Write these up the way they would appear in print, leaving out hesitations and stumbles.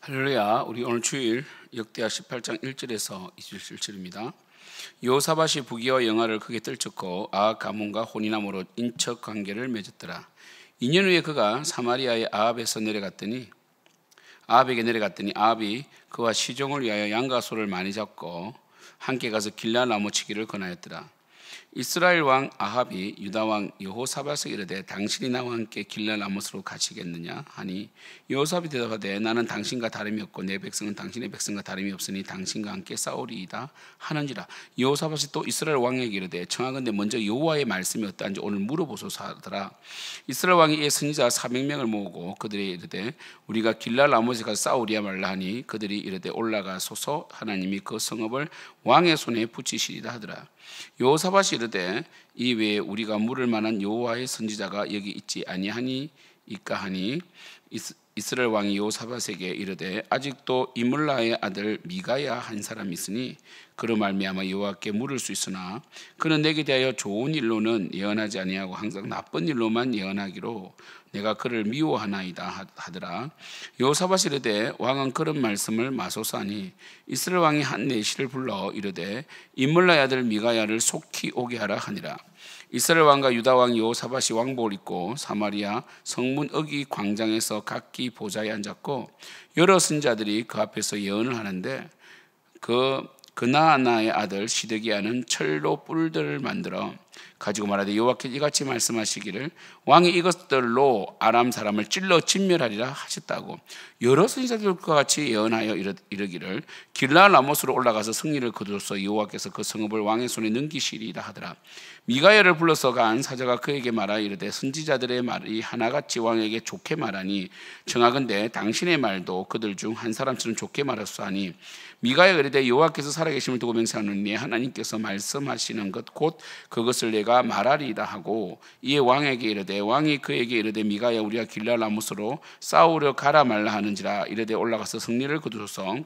할렐루야. 우리 오늘 주일 역대하 18장 1절에서 27절입니다. 여호사밧이 부귀와 영화를 크게 떨쳤고 아합 가문과 혼인함으로 인척 관계를 맺었더라. 2년 후에 그가 사마리아의 아합에게 내려갔더니 아합이 그와 시종을 위하여 양과 소를 많이 잡고 함께 가서 길라 나무치기를 권하였더라. 이스라엘 왕 아합이 유다 왕 여호사밧에게 이르되 당신이 나와 함께 길라 라못으로 가시겠느냐 하니 여호사밧이 대답하되 나는 당신과 다름이 없고 내 백성은 당신의 백성과 다름이 없으니 당신과 함께 싸우리이다 하는지라. 여호사밧이 또 이스라엘 왕에게 이르되 청하건대 먼저 여호와의 말씀이 어떠한지 오늘 물어보소서 하더라. 이스라엘 왕이 이에 선지자 400명을 모으고 그들이 이르되 우리가 길라 라못에 가서 싸우리야 말라 하니 그들이 이르되 올라가소서 하나님이 그 성읍을 왕의 손에 붙이시리다 하더라. 여호사밧이 이르되 이 외에 우리가 물을 만한 여호와의 선지자가 여기 있지 아니하니이까 하니 이스라엘 왕이 여호사밧에게 이르되 아직도 이물라의 아들 미가야 한 사람이 있으니 그로 말미암아 여호와께 물을 수 있으나 그는 내게 대하여 좋은 일로는 예언하지 아니하고 항상 나쁜 일로만 예언하기로 내가 그를 미워하나이다 하더라. 여호사밧이 이르되 왕은 그런 말씀을 마소서하니 이스라엘 왕이 한 내시를 불러 이르되 이물라의 아들 미가야를 속히 오게 하라 하니라. 이스라엘 왕과 유다 왕 여호사밧이 왕복을 입고 사마리아 성문 어기 광장에서 각기 보좌에 앉았고 여러 선지자들이 그 앞에서 예언을 하는데 그나아나의 아들 시드기야는 철로 뿔들을 만들어 가지고 말하되 여호와께 이같이 말씀하시기를 왕이 이것들로 아람 사람을 찔러 진멸하리라 하셨다고 여러 선지자들과 같이 예언하여 이르기를 길라 라못으로 올라가서 승리를 거두어서 여호와께서 그 성읍을 왕의 손에 넘기시리라 하더라. 미가야를 불러서 간 사자가 그에게 말하 이르되 선지자들의 말이 하나같이 왕에게 좋게 말하니 청하건대 당신의 말도 그들 중 한 사람처럼 좋게 말하소하니 미가야가 이르되 여호와께서 살아계심을 두고 맹세하노니 하나님께서 말씀하시는 것 곧 그것을 내가 말하리이다 하고 이에 왕에게 이르되 왕이 그에게 이르되 미가야 우리가 길라 라못으로 싸우려 가라 말라 하는지라. 이르되 올라가서 승리를 거두소서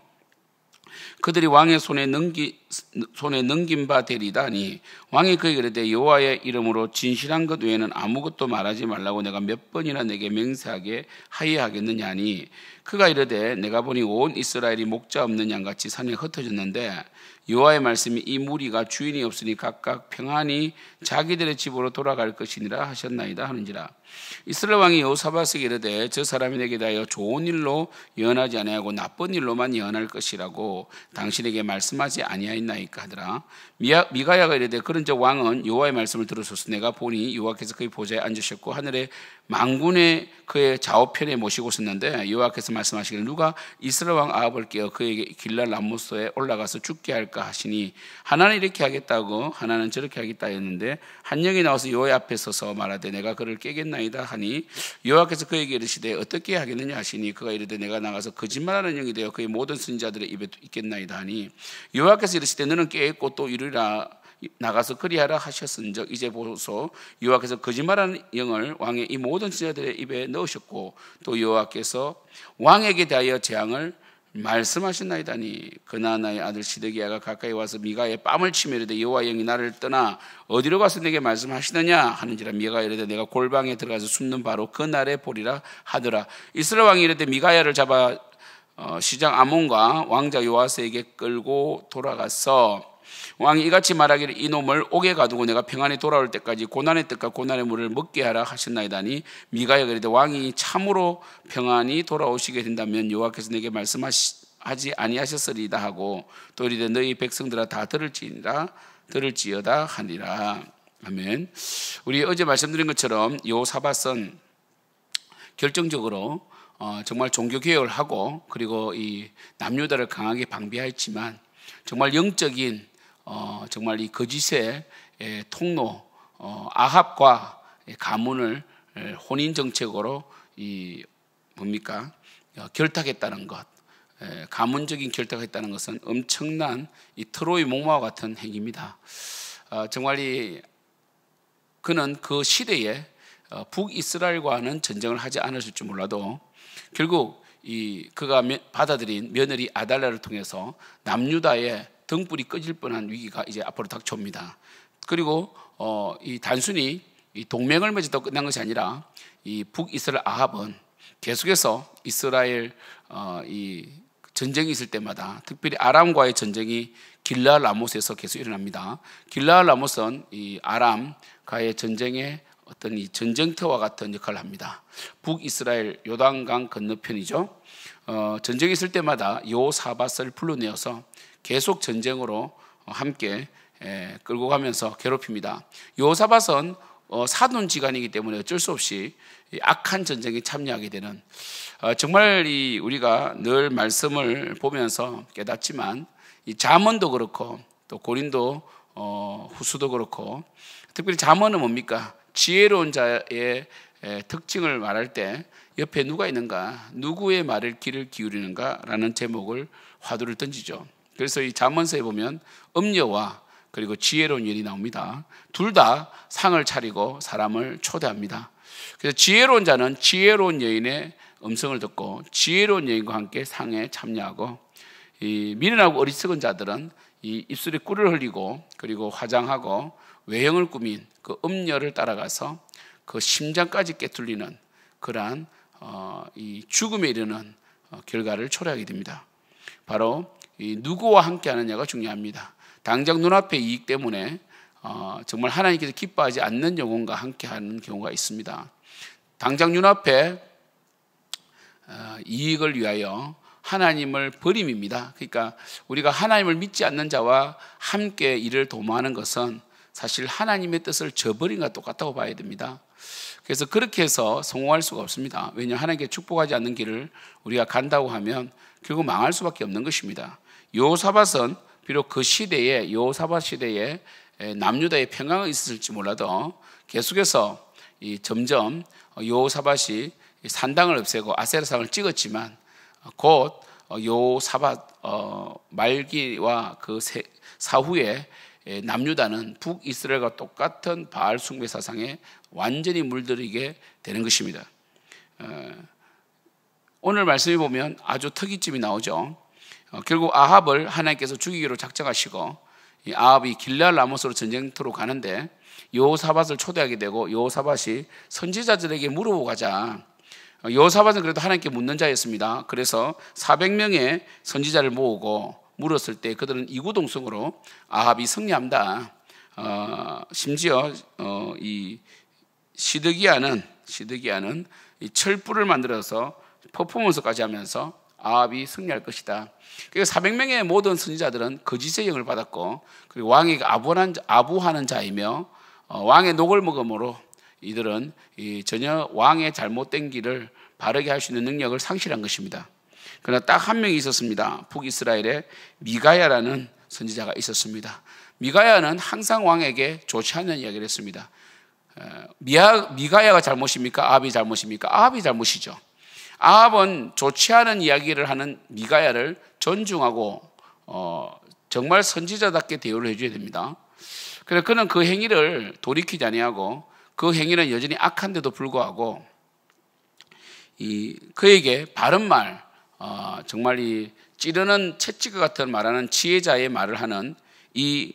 그들이 왕의 손에 넘긴 바 되리다니 왕이 그에게 이르되 여호와의 이름으로 진실한 것 외에는 아무것도 말하지 말라고 내가 몇 번이나 내게 맹세하게 하여하겠느냐 하니 그가 이르되 내가 보니 온 이스라엘이 목자 없는 양같이 산에 흩어졌는데 여호와의 말씀이 이 무리가 주인이 없으니 각각 평안히 자기들의 집으로 돌아갈 것이니라 하셨나이다 하는지라. 이스라엘 왕이 여호사밧에게 이르되 저 사람이 내게 대하여 좋은 일로 예언하지 아니하고 나쁜 일로만 예언할 것이라고 당신에게 말씀하지 아니하였나이까 하더라. 미가야가 이르되 그런즉 왕은 여호와의 말씀을 들으소서. 내가 보니 여호와께서 그의 보좌에 앉으셨고 하늘의 만군의 그의 좌우편에 모시고 있었는데 여호와께서 말씀하시기를 누가 이스라엘 왕 아합을 깨어 그에게 길라 라못소에 올라가서 죽게 할까 하시니 하나는 이렇게 하겠다고 하나는 저렇게 하겠다 했는데 한 영이 나와서 여호와 앞에 서서 말하되 내가 그를 깨겠나이다 하니 여호와께서 그에게 이르시되 어떻게 하겠느냐 하시니 그가 이르되 내가 나가서 거짓말하는 영이 되어 그의 모든 선지자들의 입에 있겠나이다 하니 여호와께서 이르시되 너는 깨겠고 또 이르리라 나가서 그리하라 하셨은즉 이제 보소 여호와께서 거짓말하는 영을 왕의 이 모든 선지자들의 입에 넣으셨고 또 여호와께서 왕에게 대하여 재앙을 말씀하셨나이다니 그나아나의 아들 시드기야가 가까이 와서 미가의 뺨을 치며 이르되 여호와의 영이 나를 떠나 어디로 가서 내게 말씀하시느냐 하는지라. 미가야 이르되 내가 골방에 들어가서 숨는 바로 그 날에 보리라 하더라. 이스라엘 왕이 이르되 미가야를 잡아 시장 아몬과 왕자 요아스에게 끌고 돌아가서 왕이 이같이 말하기를 이놈을 옥에 가두고 내가 평안히 돌아올 때까지 고난의 뜻과 고난의 물을 먹게 하라 하셨나이다니 미가야가 이르되 왕이 참으로 평안히 돌아오시게 된다면 여호와께서 내게 말씀하지 아니하셨으리이다 하고 또 이르되 너희 백성들아 다 들을지어다 하니라. 아멘. 우리 어제 말씀드린 것처럼 여호사밧은 결정적으로 정말 종교개혁을 하고 그리고 이 남유다를 강하게 방비했지만 정말 영적인 정말 이 거짓의 통로 아합과 가문을 혼인 정책으로 결탁했다는 것, 가문적인 결탁했다는 것은 엄청난 이 트로이 목마와 같은 행위입니다. 정말 그는 그 시대에 북이스라엘과는 전쟁을 하지 않았을지 몰라도 결국 그가 받아들인 며느리 아달랴를 통해서 남유다의 등불이 꺼질 뻔한 위기가 이제 앞으로 닥쳐옵니다. 그리고 이 단순히 이 동맹을 맺었다고 끝난 것이 아니라 이 북이스라엘 아합은 계속해서 이스라엘 이 전쟁이 있을 때마다 특별히 아람과의 전쟁이 길르앗 라못에서 계속 일어납니다. 길르앗 라못은 이 아람과의 전쟁의 어떤 이 전쟁터와 같은 역할을 합니다. 북이스라엘 요단강 건너편이죠. 전쟁이 있을 때마다 여호사밧을 불러내어서 계속 전쟁으로 함께 끌고 가면서 괴롭힙니다. 여호사밧은 사돈지간이기 때문에 어쩔 수 없이 악한 전쟁에 참여하게 되는, 정말 우리가 늘 말씀을 보면서 깨닫지만 이 잠언도 그렇고 또 고린도 후서도 그렇고, 특별히 잠언은 뭡니까? 지혜로운 자의 특징을 말할 때 옆에 누가 있는가, 누구의 말을 귀를 기울이는가 라는 제목을 화두를 던지죠. 그래서 이 잠언서에 보면 음녀와 그리고 지혜로운 여인이 나옵니다. 둘 다 상을 차리고 사람을 초대합니다. 그래서 지혜로운 자는 지혜로운 여인의 음성을 듣고 지혜로운 여인과 함께 상에 참여하고, 이 미련하고 어리석은 자들은 이 입술에 꿀을 흘리고 그리고 화장하고 외형을 꾸민 그 음녀를 따라가서 그 심장까지 깨뚫리는 그러한 이 죽음에 이르는 결과를 초래하게 됩니다. 바로 이 누구와 함께 하느냐가 중요합니다. 당장 눈앞의 이익 때문에 정말 하나님께서 기뻐하지 않는 영혼과 함께하는 경우가 있습니다. 당장 눈앞에 이익을 위하여 하나님을 버림입니다. 그러니까 우리가 하나님을 믿지 않는 자와 함께 일을 도모하는 것은 사실 하나님의 뜻을 저버린 것과 똑같다고 봐야 됩니다. 그래서 그렇게 해서 성공할 수가 없습니다. 왜냐하면 하나님께 축복하지 않는 길을 우리가 간다고 하면 결국 망할 수밖에 없는 것입니다. 여호사밧은 비록 그 시대에, 여호사밧 시대에 남유다의 평강이 있었을지 몰라도 계속해서 점점 여호사밧이 산당을 없애고 아세라상을 찍었지만, 곧 여호사밧 말기와 그 사후에 남유다는 북이스라엘과 똑같은 바알 숭배 사상에 완전히 물들이게 되는 것입니다. 오늘 말씀에 보면 아주 특이점이 나오죠. 결국 아합을 하나님께서 죽이기로 작정하시고 이 아합이 길르앗 라못으로 전쟁터로 가는데 여호사밧을 초대하게 되고, 여호사밧이 선지자들에게 물어보고 가자. 여호사밧은 그래도 하나님께 묻는 자였습니다. 그래서 400명의 선지자를 모으고 물었을 때 그들은 이구동성으로 아합이 승리한다. 심지어 이 시드기야는 이 철불을 만들어서 퍼포먼스까지 하면서 아합이 승리할 것이다. 그래서 400명의 모든 선지자들은 거짓의 영을 받았고, 그리고 왕에게 아부하는 자이며 왕의 녹을 먹음으로 이들은 전혀 왕의 잘못된 길을 바르게 할 수 있는 능력을 상실한 것입니다. 그러나 딱 한 명이 있었습니다. 북이스라엘에 미가야라는 선지자가 있었습니다. 미가야는 항상 왕에게 좋지 않은 이야기를 했습니다. 미가야가 잘못입니까? 아합이 잘못입니까? 아합이 잘못이죠. 아합은 좋지 않은 이야기를 하는 미가야를 존중하고 정말 선지자답게 대우를 해줘야 됩니다. 그래서 그는 그 행위를 돌이키지 아니하고 그 행위는 여전히 악한데도 불구하고 그에게 바른 말, 정말 이 찌르는 채찍과 같은 말하는 지혜자의 말을 하는 이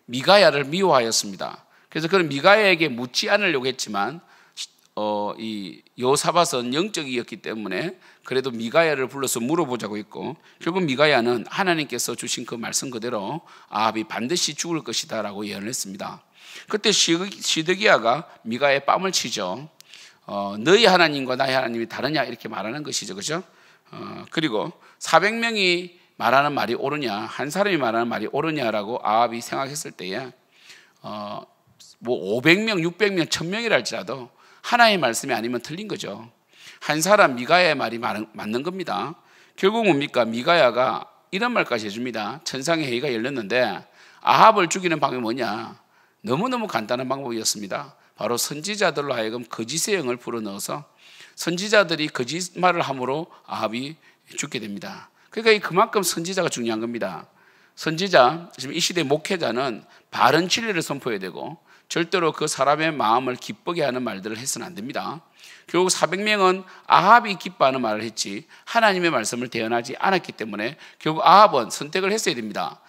미가야를 미워하였습니다. 그래서 그는 미가야에게 묻지 않으려고 했지만 이 여호사밧은 영적이었기 때문에 그래도 미가야를 불러서 물어보자고 했고, 결국 미가야는 하나님께서 주신 그 말씀 그대로 아합이 반드시 죽을 것이다 라고 예언을 했습니다. 그때 시드기야가 미가야의 뺨을 치죠. 너희 하나님과 나의 하나님이 다르냐 이렇게 말하는 것이죠. 그죠? 그리고 400명이 말하는 말이 옳으냐, 한 사람이 말하는 말이 옳으냐라고 아합이 생각했을 때에 뭐 500명, 600명, 1000명이라 할지라도 하나의 말씀이 아니면 틀린 거죠. 한 사람 미가야의 말이 맞는 겁니다. 결국 뭡니까? 미가야가 이런 말까지 해줍니다. 천상의 회의가 열렸는데 아합을 죽이는 방법이 뭐냐? 너무너무 간단한 방법이었습니다. 바로 선지자들로 하여금 거짓의 영을 불어넣어서 선지자들이 거짓말을 함으로 아합이 죽게 됩니다. 그러니까 그만큼 선지자가 중요한 겁니다. 선지자, 지금 이 시대 목회자는 바른 진리를 선포해야 되고 절대로 그 사람의 마음을 기쁘게 하는 말들을 해서는 안 됩니다. 결국 400명은 아합이 기뻐하는 말을 했지 하나님의 말씀을 대언하지 않았기 때문에 결국 아합은 선택을 했어야 됩니다.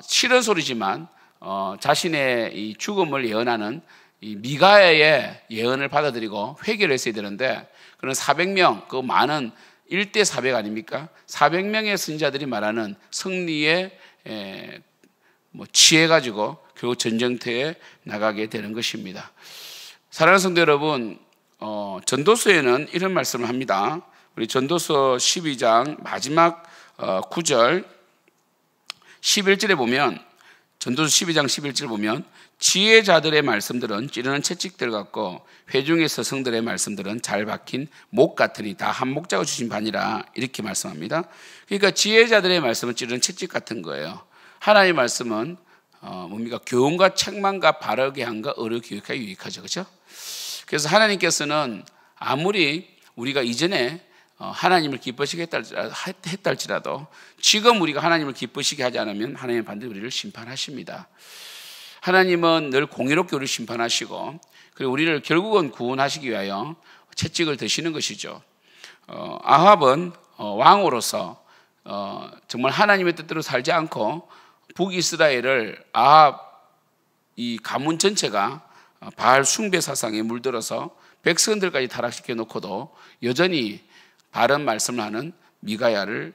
싫은 소리지만 자신의 이 죽음을 예언하는 이 미가야의 예언을 받아들이고 회개를 했어야 되는데 그런 400명, 그 많은 1대 400 아닙니까? 400명의 선지자들이 말하는 승리에 취해가지고 결국 전쟁터에 나가게 되는 것입니다. 사랑하는 성도 여러분, 전도서에는 이런 말씀을 합니다. 우리 전도서 12장 마지막 9절 11절에 보면, 전도서 12장 11절 보면 지혜자들의 말씀들은 찌르는 채찍들 같고 회중의 스승들의 말씀들은 잘 박힌 목 같으니 다 한 목자가 주신 바니라, 이렇게 말씀합니다. 그러니까 지혜자들의 말씀은 찌르는 채찍 같은 거예요. 하나님의 말씀은 뭡니까? 교훈과 책망과 바르게 함과 의로 교육하기 유익하죠. 그렇죠? 그래서 하나님께서는 아무리 우리가 이전에 하나님을 기쁘시게 했다 할지라도 지금 우리가 하나님을 기쁘시게 하지 않으면 하나님은 반드시 우리를 심판하십니다. 하나님은 늘 공의롭게 우리를 심판하시고 그리고 우리를 결국은 구원하시기 위하여 채찍을 드시는 것이죠. 아합은 왕으로서 정말 하나님의 뜻대로 살지 않고 북이스라엘을 아합 이 가문 전체가 바알 숭배 사상에 물들어서 백성들까지 타락시켜 놓고도 여전히 바른 말씀을 하는 미가야를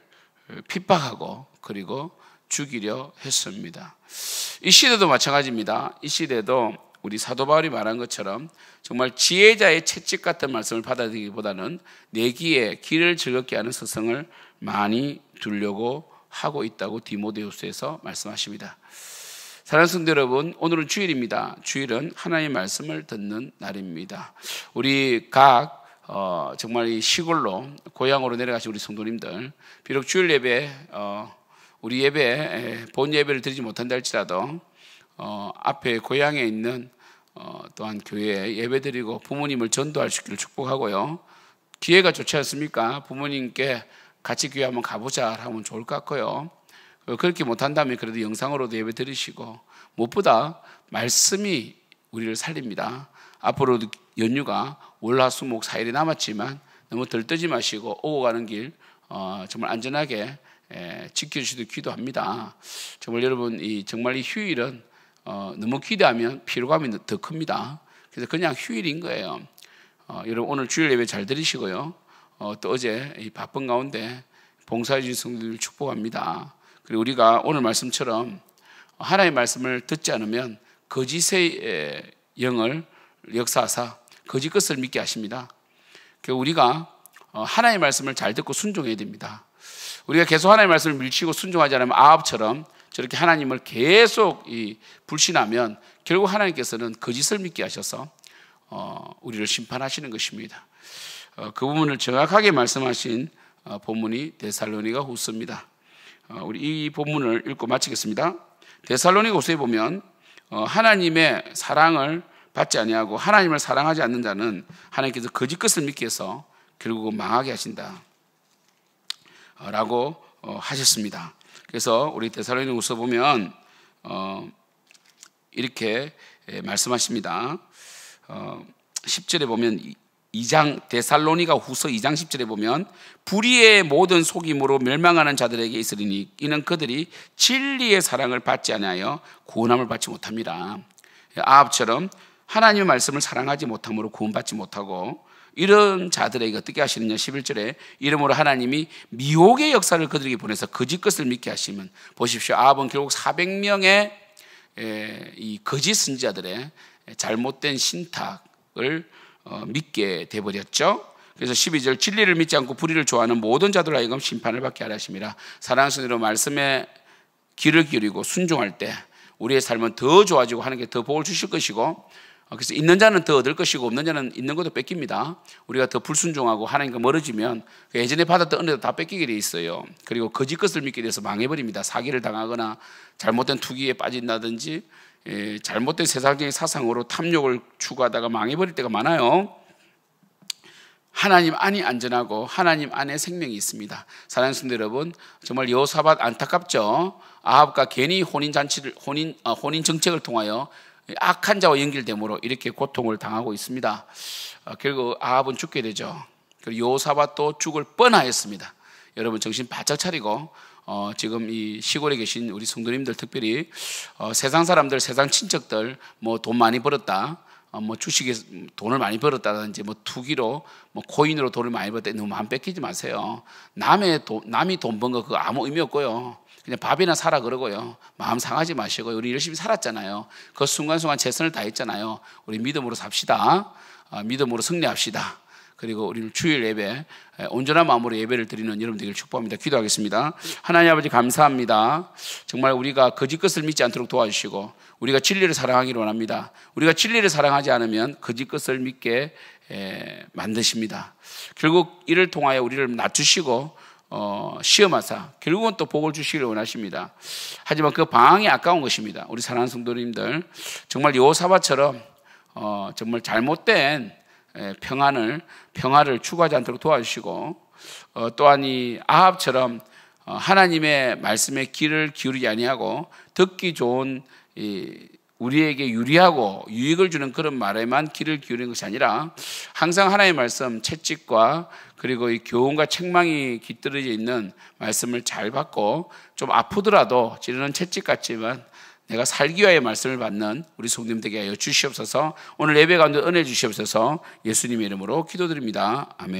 핍박하고 그리고 죽이려 했습니다. 이 시대도 마찬가지입니다. 이 시대도 우리 사도 바울이 말한 것처럼 정말 지혜자의 채찍 같은 말씀을 받아들이기보다는 내기에 길을 즐겁게 하는 스승을 많이 두려고 하고 있다고 디모데후서에서 말씀하십니다. 사랑하는 성도 여러분, 오늘은 주일입니다. 주일은 하나님의 말씀을 듣는 날입니다. 우리 각 정말 이 시골로 고향으로 내려가신 우리 성도님들, 비록 주일 예배 우리 예배 본 예배를 드리지 못한다 할지라도 앞에 고향에 있는 또한 교회에 예배드리고 부모님을 전도할 수 있기를 축복하고요. 기회가 좋지 않습니까? 부모님께 같이 교회 한번 가보자 하면 좋을 것 같고요. 그렇게 못한다면 그래도 영상으로도 예배 드리시고, 무엇보다 말씀이 우리를 살립니다. 앞으로도 연휴가 월화수목 4일이 남았지만 너무 들뜨지 마시고 오고 가는 길 정말 안전하게 지켜주시도록 기도합니다. 정말 여러분, 정말 이 휴일은 너무 기대하면 피로감이 더 큽니다. 그래서 그냥 휴일인 거예요. 여러분 오늘 주일 예배 잘 드리시고요. 또 어제 이 바쁜 가운데 봉사해 주신 성도들 축복합니다. 그리고 우리가 오늘 말씀처럼 하나님의 말씀을 듣지 않으면 거짓의 영을 역사하사 거짓 것을 믿게 하십니다. 그리고 우리가 하나님의 말씀을 잘 듣고 순종해야 됩니다. 우리가 계속 하나님의 말씀을 밀치고 순종하지 않으면 아합처럼 저렇게 하나님을 계속 불신하면 결국 하나님께서는 거짓을 믿게 하셔서 우리를 심판하시는 것입니다. 그 부분을 정확하게 말씀하신 본문이 데살로니가 후서입니다. 우리 이 본문을 읽고 마치겠습니다. 데살로니가 후서에 보면 하나님의 사랑을 받지 아니하고 하나님을 사랑하지 않는 자는 하나님께서 거짓 것을 믿게 해서 결국은 망하게 하신다 라고 하셨습니다. 그래서 우리 데살로니가 후서 보면 이렇게 말씀하십니다. 10절에 보면 2장 데살로니가 후서 2장 10절에 보면 불의의 모든 속임으로 멸망하는 자들에게 있으리니 이는 그들이 진리의 사랑을 받지 아니하여 구원함을 받지 못합니다. 아합처럼 하나님의 말씀을 사랑하지 못함으로 구원받지 못하고, 이런 자들에게 어떻게 하시느냐 11절에 이러므로 하나님이 미혹의 역사를 그들에게 보내서 거짓 것을 믿게 하시면, 보십시오, 아합은 결국 400명의 이 거짓 선지자들의 잘못된 신탁을 믿게 돼버렸죠. 그래서 12절 진리를 믿지 않고 불의를 좋아하는 모든 자들 하여금 심판을 받게 하라 하심이라. 사랑하는 성도들, 말씀에 귀를 기울이고 순종할 때 우리의 삶은 더 좋아지고 하나님께 더 복을 주실 것이고, 그래서 있는 자는 더 얻을 것이고 없는 자는 있는 것도 뺏깁니다. 우리가 더 불순종하고 하나님과 멀어지면 예전에 받았던 은혜도 다 뺏기게 돼 있어요. 그리고 거짓 것을 믿게 돼서 망해버립니다. 사기를 당하거나 잘못된 투기에 빠진다든지 잘못된 세상적인 사상으로 탐욕을 추구하다가 망해버릴 때가 많아요. 하나님 안이 안전하고 하나님 안에 생명이 있습니다. 사랑하는 성도 여러분, 정말 여호사밧 안타깝죠. 아합과 괜히 혼인 정책을 통하여 악한 자와 연결됨으로 이렇게 고통을 당하고 있습니다. 결국 아합은 죽게 되죠. 그리고 여호사밧도 죽을 뻔하였습니다. 여러분 정신 바짝 차리고 지금 이 시골에 계신 우리 성도님들, 특별히 세상 사람들, 세상 친척들 뭐 돈 많이 벌었다, 뭐 주식에 돈을 많이 벌었다든지 뭐 투기로 뭐 코인으로 돈을 많이 벌었다 너무 마음 뺏기지 마세요. 남이 돈 번 거 그거 아무 의미 없고요. 그냥 밥이나 사라 그러고요. 마음 상하지 마시고요. 우리 열심히 살았잖아요. 그 순간순간 최선을 다했잖아요. 우리 믿음으로 삽시다. 믿음으로 승리합시다. 그리고 우리는 주일 예배 온전한 마음으로 예배를 드리는 여러분 되기를 축복합니다. 기도하겠습니다. 하나님 아버지 감사합니다. 정말 우리가 거짓 것을 믿지 않도록 도와주시고 우리가 진리를 사랑하기를 원합니다. 우리가 진리를 사랑하지 않으면 거짓 것을 믿게 만드십니다. 결국 이를 통하여 우리를 낮추시고 시험하사 결국은 또 복을 주시기를 원하십니다. 하지만 그 방황이 아까운 것입니다. 우리 사랑하는 성도님들 정말 여호사밧처럼 정말 잘못된 평화를 추구하지 않도록 도와주시고 또한 이 아합처럼 하나님의 말씀에 귀를 기울이지 아니하고 듣기 좋은 우리에게 유리하고 유익을 주는 그런 말에만 귀를 기울이는 것이 아니라 항상 하나님의 말씀 채찍과 그리고 이 교훈과 책망이 깃들어져 있는 말씀을 잘 받고 좀 아프더라도 찌르는 채찍 같지만 내가 살기 위하여 말씀을 받는 우리 성도님 되게 하여 주시옵소서. 오늘 예배 가운데 은혜 주시옵소서. 예수님의 이름으로 기도드립니다. 아멘.